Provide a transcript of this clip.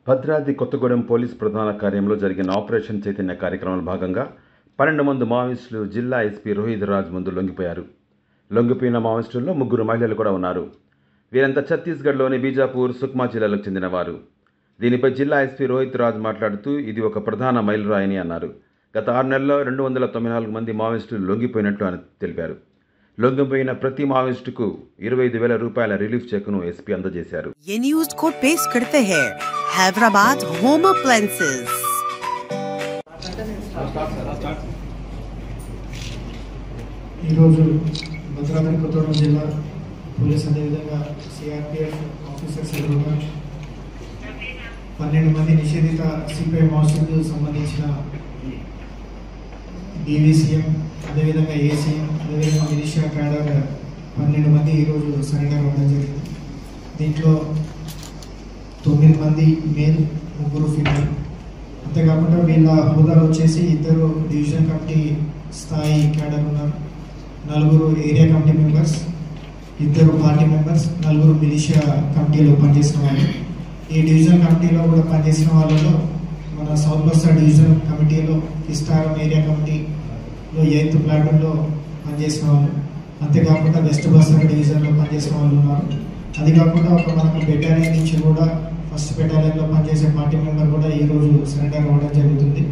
Bhadradri Kothagudem police ప్రధాన కార్యంలో జరిగిన ఆపరేషన్ చైతన్య కార్యక్రమంలో భాగంగా 12 మంది మావోయిస్టులు జిల్లా ఎస్పీ రోహిత్ రాజ్ ముందు లొంగిపోయారు. లొంగిపోయిన మావోయిస్టుల్లో 3 మహిళలు కూడా ఉన్నారు. వీరంతా ఛత్తీస్గఢ్లోని బీజాపూర్, సుక్మా జిల్లాలకు చెందినవారు. దీనిపై జిల్లా ఎస్పీ రోహిత్ రాజ్ మాట్లాడుతూ ఇది ఒక ప్రధాన మైలురాయని అన్నారు. గత 6 నెలల్లో 294 మంది మావోయిస్టులు లొంగిపోయినట్లు ఆయన తెలిపారు. లొంగిపోయిన ప్రతి మావోయిస్టుకు 25,000 రూపాయల రిలీఫ్ చెక్ను ఎస్పీ అందజేశారు. ये न्यूज़ को पेश करते हैं हैदराबाद होम अप्लायंसेस। ఈరోజు భద్రాద్రి కొత్తగూడెం జిల్లా పోలీస్ అదేవిధంగా సిఆర్పిఎఫ్ ఆఫీసర్స్ ఎదురుగా 12 మంది నిషేధిత సిపిఐ మావోయిస్టులకు సంబంధించిన డివిసిఎం అదేవిధంగా ఏసీఎం అదేవిధంగా మిలిషియా క్యాడర్ 12 మంది ఈరోజు సరెండర్ అవ్వడం జరిగింది. దీంట్లో 9 మంది మేల్, 3 ఫీమేల్. అంతేకాకుండా వీళ్ళ హోదాలు వచ్చేసి 2 డివిజన్ కమిటీ స్థాయి క్యాడర్ ఉన్నారు, 4 area committee members, 2 party members, 4 militia కమిటీలో పనిచేసిన వాళ్ళు. ఈ డివిజన్ కమిటీలో కూడా పనిచేసిన వాళ్ళలో మన సౌత్ బస్తా డివిజన్ కమిటీలో కిస్టారం ఏరియా కమిటీలో 8th ప్లాటూన్లో పనిచేసిన వాళ్ళు, అంతేకాకుండా వెస్ట్ బస్తా డివిజన్లో పనిచేసిన వాళ్ళు ఉన్నారు. అది కాకుండా ఒక మనకు బెటాలియన్ నుంచి కూడా 1st బెటాలియన్లో పనిచేసే పార్టీ మెంబర్ కూడా ఈరోజు సరెండర్ అవ్వడం జరుగుతుంది.